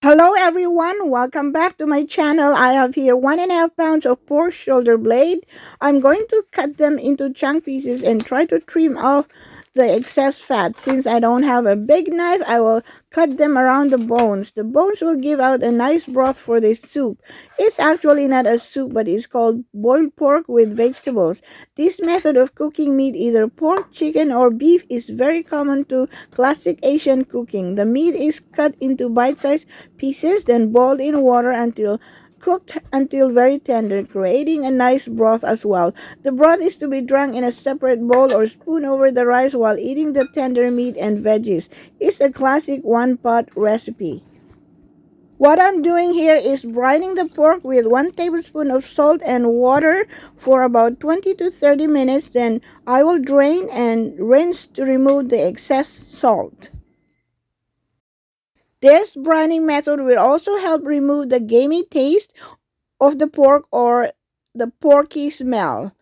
Hello everyone, welcome back to my channel. I have here 1.5 pounds of pork shoulder blade. I'm going to cut them into chunk pieces and try to trim off the excess fat. Since I don't have a big knife, I will cut them around the bones. The bones will give out a nice broth for this soup. It's actually not a soup, but it's called boiled pork with vegetables. This method of cooking meat, either pork, chicken, or beef, is very common to classic Asian cooking. The meat is cut into bite-sized pieces, then boiled in water until cooked until very tender, creating a nice broth as well. The broth is to be drunk in a separate bowl or spoon over the rice while eating the tender meat and veggies. It's a classic one-pot recipe. What I'm doing here is brining the pork with 1 tablespoon of salt and water for about 20 to 30 minutes. Then I will drain and rinse to remove the excess salt. This brining method will also help remove the gamey taste of the pork or the porky smell.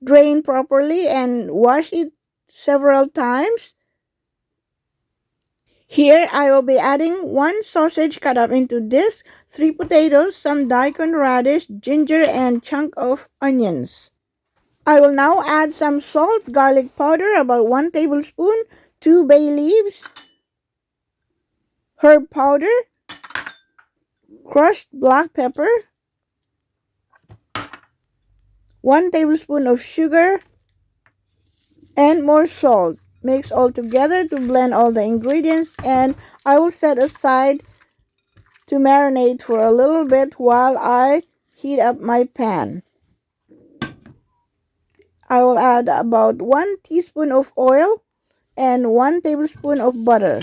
Drain properly and wash it several times. Here I will be adding 1 sausage cut up into this, 3 potatoes, some daikon radish, ginger, and chunk of onions. I will now add some salt, garlic powder, about 1 tablespoon, 2 bay leaves, herb powder, crushed black pepper, 1 tablespoon of sugar, and more salt. Mix all together to blend all the ingredients, and I will set aside to marinate for a little bit while I heat up my pan. I will add about 1 teaspoon of oil and 1 tablespoon of butter.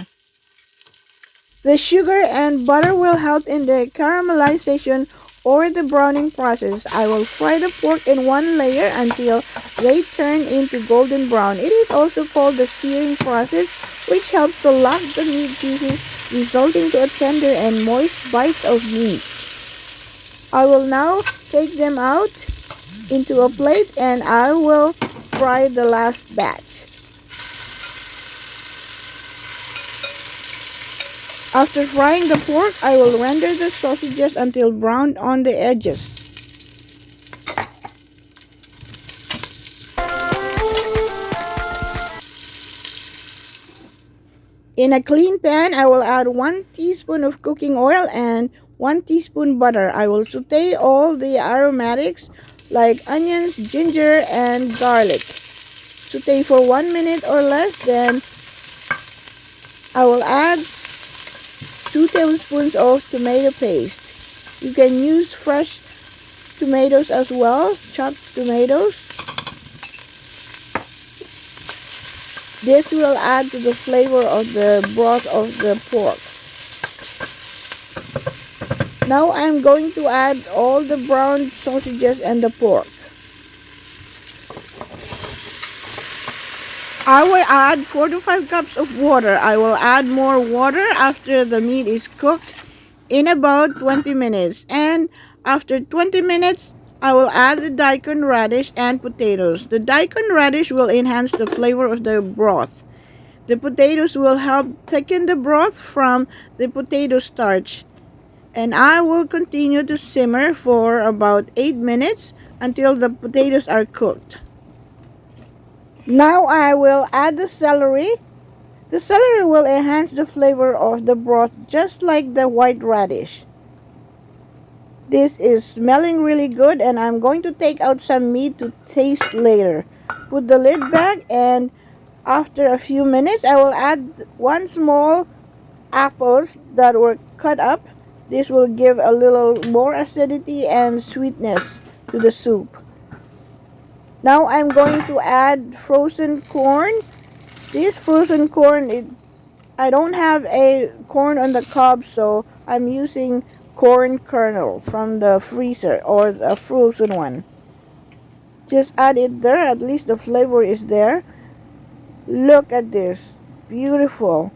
The sugar and butter will help in the caramelization or the browning process. I will fry the pork in one layer until they turn into golden brown. It is also called the searing process, which helps to lock the meat juices, resulting to a tender and moist bites of meat. I will now take them out into a plate and I will fry the last batch. After frying the pork, I will render the sausages until brown on the edges. In a clean pan, I will add 1 teaspoon of cooking oil and 1 teaspoon butter. I will saute all the aromatics like onions, ginger, and garlic. Saute for 1 minute or less, then I will add 2 tablespoons of tomato paste. You can use fresh tomatoes as well, chopped tomatoes. This will add to the flavor of the broth of the pork. Now I'm going to add all the browned sausages and the pork. I will add 4 to 5 cups of water. I will add more water after the meat is cooked in about 20 minutes. And after 20 minutes, I will add the daikon radish and potatoes. The daikon radish will enhance the flavor of the broth. The potatoes will help thicken the broth from the potato starch. And I will continue to simmer for about 8 minutes until the potatoes are cooked. Now I will add the celery. The celery will enhance the flavor of the broth just like the white radish. This is smelling really good and I'm going to take out some meat to taste later. Put the lid back and after a few minutes I will add 1 small apples that were cut up. This will give a little more acidity and sweetness to the soup. Now I'm going to add frozen corn. This frozen corn, I don't have a corn on the cob, so I'm using corn kernel from the freezer or a frozen one. Just add it there, at least the flavor is there. Look at this, beautiful.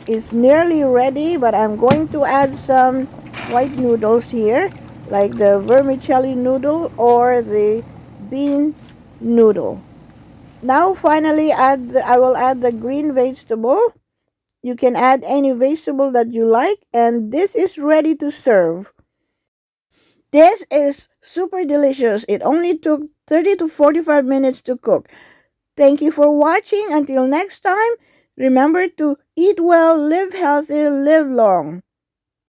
It's nearly ready, but I'm going to add some white noodles here, like the vermicelli noodle or the bean noodle. Now finally I will add the green vegetable You can add any vegetable that you like, and this is ready to serve. This is super delicious. It only took 30 to 45 minutes to cook. Thank you for watching. Until next time, remember to eat well, live healthy, live long.